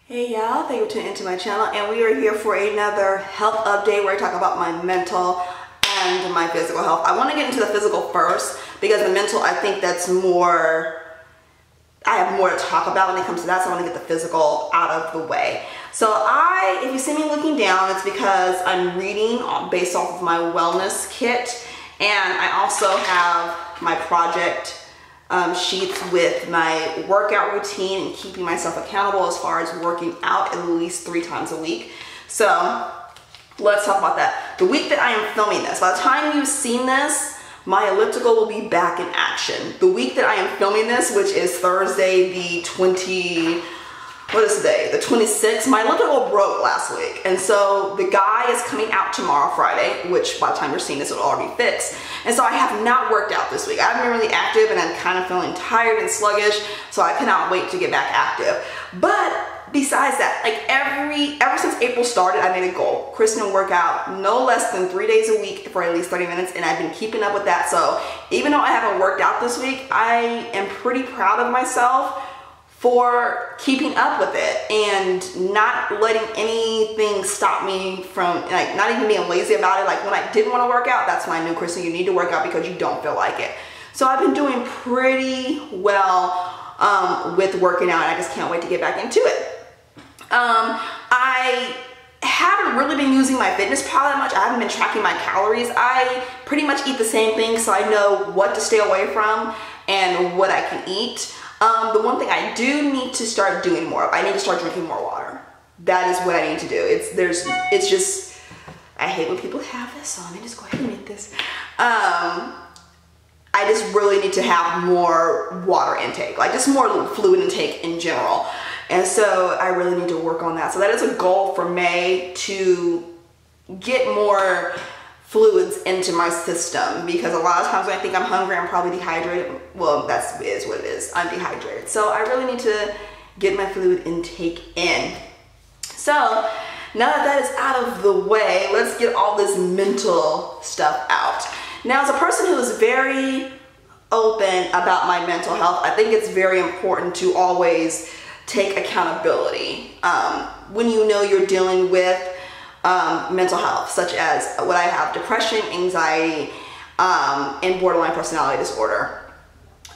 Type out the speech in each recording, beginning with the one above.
Hey y'all, thank you for tuning into my channel, and we are here for another health update where I talk about my mental and my physical health. I want to get into the physical first because the mental, I think that's more, I have more to talk about when it comes to that, so I want to get the physical out of the way. So if you see me looking down, it's because I'm reading based off of my wellness kit, and I also have my project sheets with my workout routine and keeping myself accountable as far as working out at least 3 times a week. So let's talk about that. The week that I am filming this, by the time you've seen this, my elliptical will be back in action. The week that I am filming this, which is Thursday the 26th, my elliptical broke last week. And so the guy is coming out tomorrow, Friday, which by the time you're seeing this, it'll already be fixed. And so I have not worked out this week. I haven't been really active and I'm kind of feeling tired and sluggish, so I cannot wait to get back active. But besides that, like ever since April started, I made a goal. Kristen will work out no less than 3 days a week for at least 30 minutes, and I've been keeping up with that. So even though I haven't worked out this week, I am pretty proud of myself for keeping up with it and not letting anything stop me from, like, not even being lazy about it. Like when I didn't want to work out, that's when I knew, Kristen, you need to work out because you don't feel like it. So I've been doing pretty well with working out, and I just can't wait to get back into it. I haven't really been using my fitness pal that much. I haven't been tracking my calories. I pretty much eat the same thing, so I know what to stay away from and what I can eat. The one thing I do need to start doing more of, I need to start drinking more water. That is what I need to do. It's just, I hate when people have this, so let me just go ahead and make this. I just really need to have more water intake, like just more fluid intake in general. And so I really need to work on that. So that is a goal for May, to get more fluids into my system, because a lot of times when I think I'm hungry, I'm probably dehydrated. Well, that is what it is. I'm dehydrated. So I really need to get my fluid intake in. So now that that is out of the way, let's get all this mental stuff out. Now, as a person who is very open about my mental health, I think it's very important to always take accountability when you know you're dealing with mental health, such as what I have: depression, anxiety, and borderline personality disorder.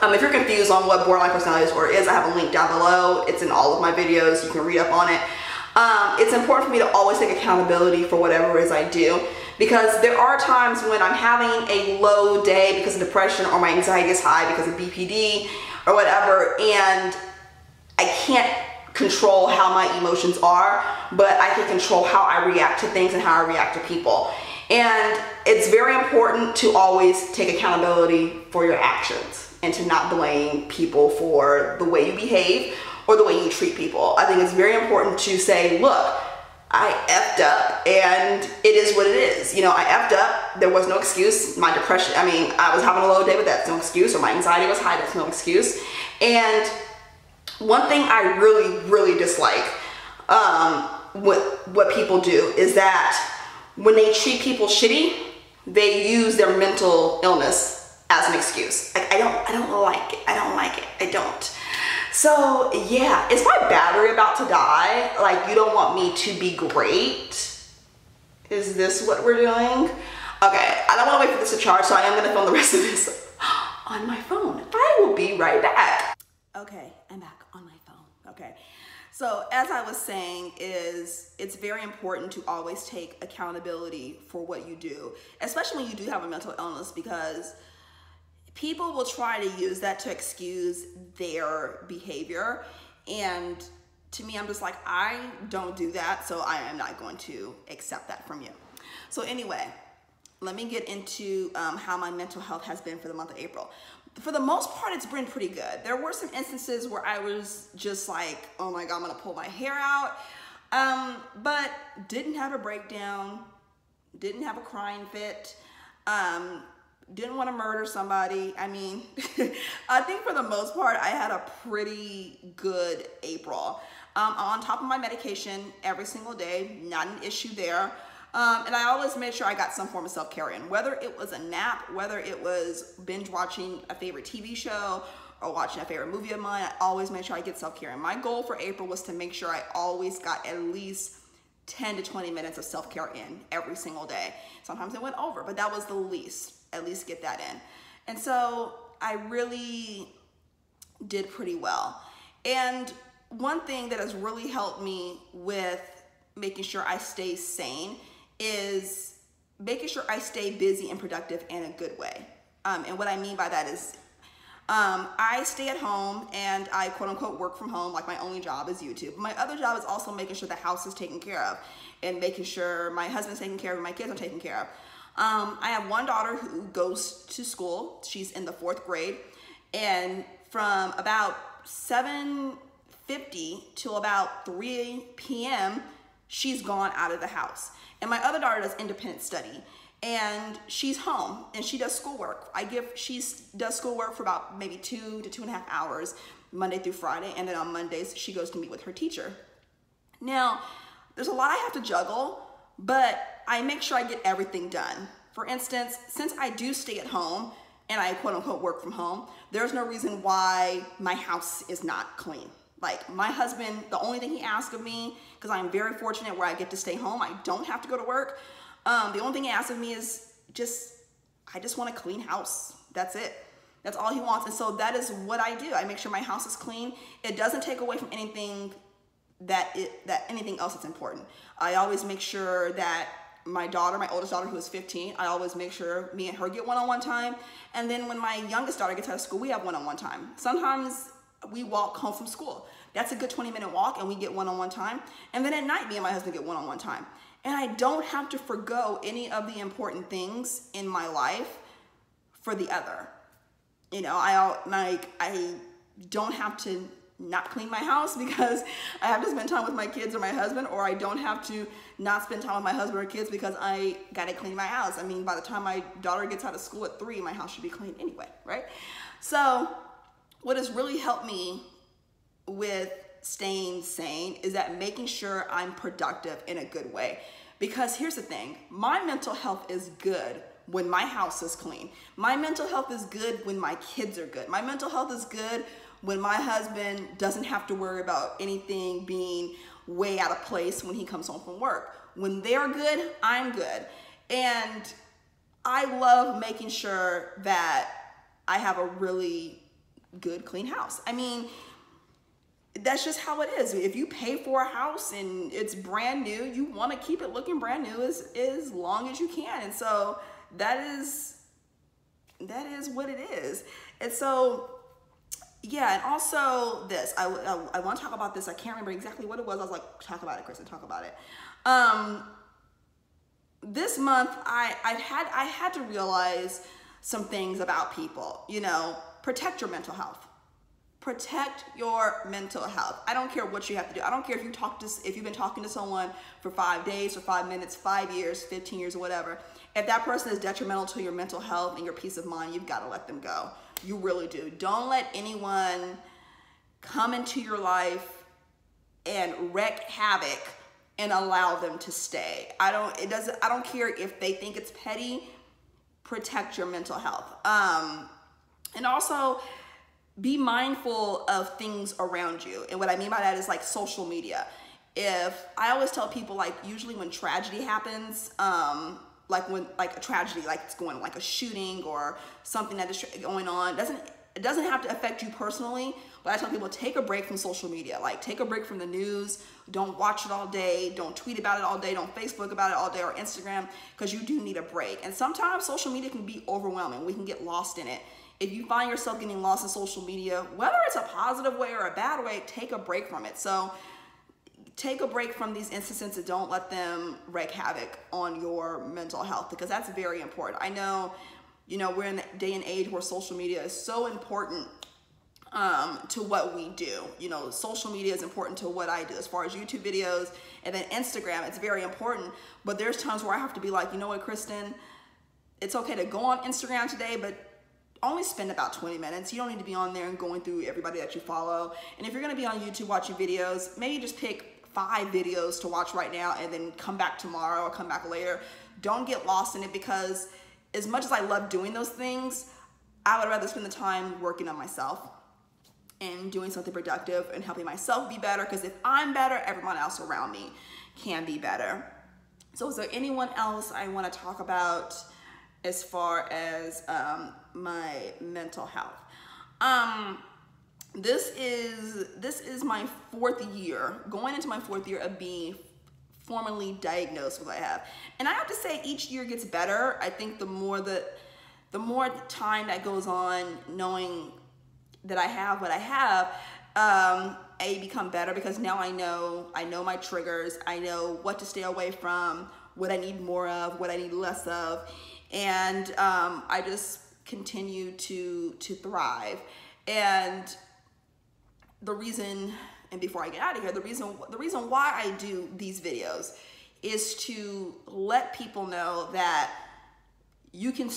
If you're confused on what borderline personality disorder is, I have a link down below. It's in all of my videos. You can read up on it. It's important for me to always take accountability for whatever it is I do, because there are times when I'm having a low day because of depression, or my anxiety is high because of BPD or whatever, and I can't control how my emotions are, but I can control how I react to things and how I react to people. And it's very important to always take accountability for your actions and to not blame people for the way you behave or the way you treat people. I think it's very important to say, look, I effed up and it is what it is. You know, I effed up, there was no excuse. My depression, I mean, I was having a low day, but that's no excuse. Or my anxiety was high, that's no excuse. And one thing I really dislike what people do is that when they treat people shitty, they use their mental illness as an excuse. Like, I don't like it. I don't like it. I don't. So yeah, is my battery about to die? Like, you don't want me to be great? Is this what we're doing? Okay, I don't want to wait for this to charge, so I am going to film the rest of this on my phone. I will be right back. Okay, I'm back on my phone. Okay, so as I was saying, it's very important to always take accountability for what you do, especially when you do have a mental illness, because people will try to use that to excuse their behavior. And to me, I'm just like, I don't do that, so I am not going to accept that from you. So anyway, let me get into how my mental health has been for the month of April. For the most part, it's been pretty good. There were some instances where I was just like, oh my God, I'm gonna pull my hair out. But didn't have a breakdown, didn't have a crying fit, didn't want to murder somebody. I mean, I think for the most part, I had a pretty good April. I'm on top of my medication every single day, not an issue there. And I always made sure I got some form of self-care in, whether it was a nap, whether it was binge watching a favorite TV show, or watching a favorite movie of mine. I always make sure I get self-care. And my goal for April was to make sure I always got at least 10 to 20 minutes of self-care in every single day. Sometimes it went over, but that was the least, at least get that in. And so I really did pretty well. And one thing that has really helped me with making sure I stay sane is making sure I stay busy and productive in a good way. And what I mean by that is I stay at home and I quote unquote work from home. Like my only job is YouTube. My other job is also making sure the house is taken care of and making sure my husband's taken care of and my kids are taken care of. I have one daughter who goes to school. She's in the 4th grade, and from about 7:50 till about 3 p.m. she's gone out of the house. And my other daughter does independent study, and she's home and she does schoolwork. She does schoolwork for about maybe 2 to 2.5 hours, Monday through Friday. And then on Mondays, she goes to meet with her teacher. Now, there's a lot I have to juggle, but I make sure I get everything done. For instance, since I do stay at home and I quote unquote work from home, there's no reason why my house is not clean. Like my husband, the only thing he asks of me, because I'm very fortunate where I get to stay home, I don't have to go to work. The only thing he asks of me is I just want a clean house. That's it. That's all he wants. And so that is what I do. I make sure my house is clean. It doesn't take away from anything anything else that's important. I always make sure that my oldest daughter, who is 15, I always make sure me and her get one-on-one time. And then when my youngest daughter gets out of school, we have one-on-one time. Sometimes we walk home from school. That's a good 20-minute walk and we get one-on-one time. And then at night, me and my husband get one-on-one time. And I don't have to forgo any of the important things in my life for the other. You know, I don't have to not clean my house because I have to spend time with my kids or my husband, or I don't have to not spend time with my husband or kids because I gotta clean my house. I mean, by the time my daughter gets out of school at 3, my house should be clean anyway, right? So what has really helped me with staying sane is that making sure I'm productive in a good way. Because here's the thing, my mental health is good when my house is clean. My mental health is good when my kids are good. My mental health is good when my husband doesn't have to worry about anything being way out of place when he comes home from work. When they're good, I'm good. And I love making sure that I have a really good, clean house. I mean, that's just how it is. If you pay for a house and it's brand new, you want to keep it looking brand new as long as you can. And so that is what it is. And so, yeah, and also this, I want to talk about this. I can't remember exactly what it was. I was like, talk about it, Kristen, talk about it. This month, I had to realize some things about people. You know, protect your mental health. Protect your mental health. I don't care what you have to do. I don't care if you've been talking to someone for 5 days or 5 minutes, 5 years, 15 years, or whatever. If that person is detrimental to your mental health and your peace of mind, you've got to let them go. You really do. Don't let anyone come into your life and wreak havoc and allow them to stay. I don't care if they think it's petty. Protect your mental health. And also, be mindful of things around you. And what I mean by that is like social media. I always tell people, like, usually when tragedy happens, like a tragedy, like it's going like a shooting or something that is going on, it doesn't have to affect you personally, but I tell people, take a break from social media. Like, take a break from the news. Don't watch it all day. Don't tweet about it all day. Don't Facebook about it all day, or Instagram, because you do need a break. And sometimes social media can be overwhelming. We can get lost in it. If you find yourself getting lost in social media, whether it's a positive way or a bad way, take a break from it. So take a break from these instances and don't let them wreak havoc on your mental health, because that's very important. I know, you know, we're in a day and age where social media is so important to what we do. You know, social media is important to what I do as far as YouTube videos, and then Instagram, it's very important. But there's times where I have to be like, you know what, Kristen, it's okay to go on Instagram today, but only spend about 20 minutes. You don't need to be on there and going through everybody that you follow. And if you're gonna be on YouTube watching videos, maybe just pick 5 videos to watch right now and then come back tomorrow or come back later. Don't get lost in it, because as much as I love doing those things, I would rather spend the time working on myself. and doing something productive and helping myself be better, because if I'm better, everyone else around me can be better. So is there anyone else I want to talk about as far as my mental health? This is my 4th year, going into my 4th year of being formally diagnosed with what I have. And I have to say, each year gets better. I think the more time that goes on, knowing that I have what I have, I become better, because now I know my triggers, I know what to stay away from, what I need more of, what I need less of, and I just continue to thrive. And the reason, and before I get out of here, the reason why I do these videos is to let people know that you can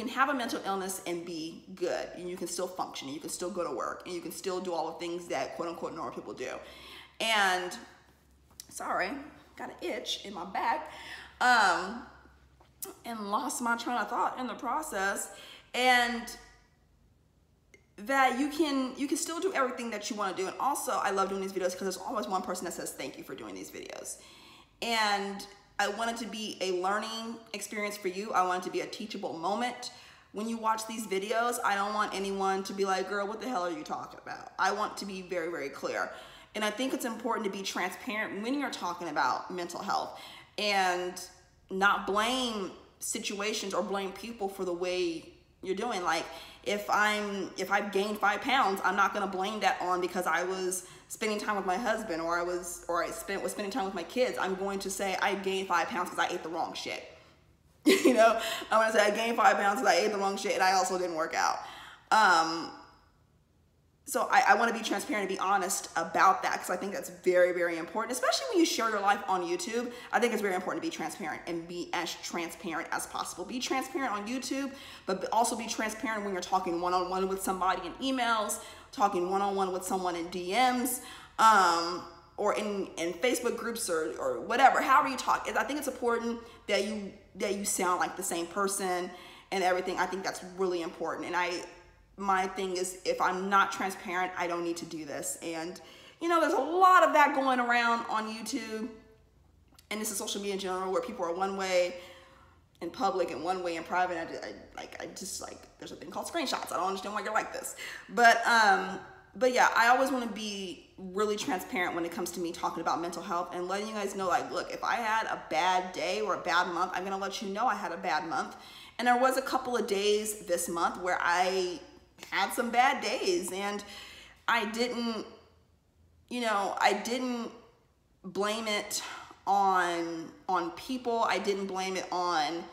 have a mental illness and be good, and you can still function, and you can still go to work, and you can still do all the things that quote unquote normal people do. And sorry, got an itch in my back, and lost my train of thought in the process. And that you can still do everything that you want to do. And also, I love doing these videos because there's always one person that says thank you for doing these videos. And I want it to be a learning experience for you. I want it to be a teachable moment. When you watch these videos, I don't want anyone to be like, girl, what the hell are you talking about? I want to be very, very clear. And I think it's important to be transparent when you're talking about mental health, and not blame situations or blame people for the way you're doing. Like, if I've gained 5 pounds, I'm not gonna blame that on because I was spending time with my husband, or I was spending time with my kids. I'm going to say I gained 5 pounds because I ate the wrong shit. You know, I'm gonna say I gained 5 pounds because I ate the wrong shit and I also didn't work out. So I want to be transparent and be honest about that, because I think that's very, very important, especially when you share your life on YouTube. I think it's very important to be transparent and be as transparent as possible. Be transparent on YouTube, but also be transparent when you're talking one-on-one with somebody in emails, talking one-on-one with someone in DMs, or in Facebook groups, or whatever, however you talk. I think it's important that you sound like the same person and everything. I think that's really important. And my thing is, if I'm not transparent, I don't need to do this. And you know, there's a lot of that going around on YouTube, and this is social media in general, where people are one way in public and one way in private. I just there's a thing called screenshots. I don't understand why you're like this, but yeah, I always want to be really transparent when it comes to me talking about mental health and letting you guys know, like, look, if I had a bad day or a bad month, I'm gonna let you know I had a bad month. And there was a couple of days this month where I had some bad days, and I didn't blame it on people. I didn't blame it on,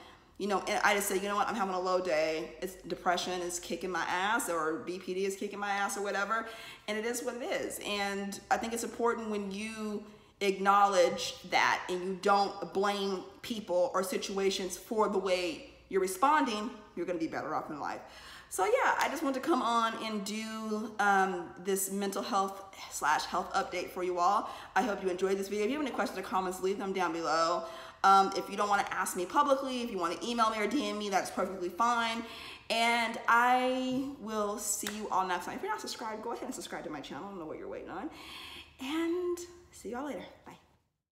and I just said, you know what, I'm having a low day. It's depression is kicking my ass, or BPD is kicking my ass, or whatever. And it is what it is. And I think it's important when you acknowledge that and you don't blame people or situations for the way you're responding, you're going to be better off in life. So yeah, I just want to come on and do this mental health / health update for you all. I hope you enjoyed this video. If you have any questions or comments, leave them down below. If you don't want to ask me publicly, if you want to email me or DM me, that's perfectly fine. And I will see you all next time. If you're not subscribed, go ahead and subscribe to my channel. I don't know what you're waiting on. And see y'all later.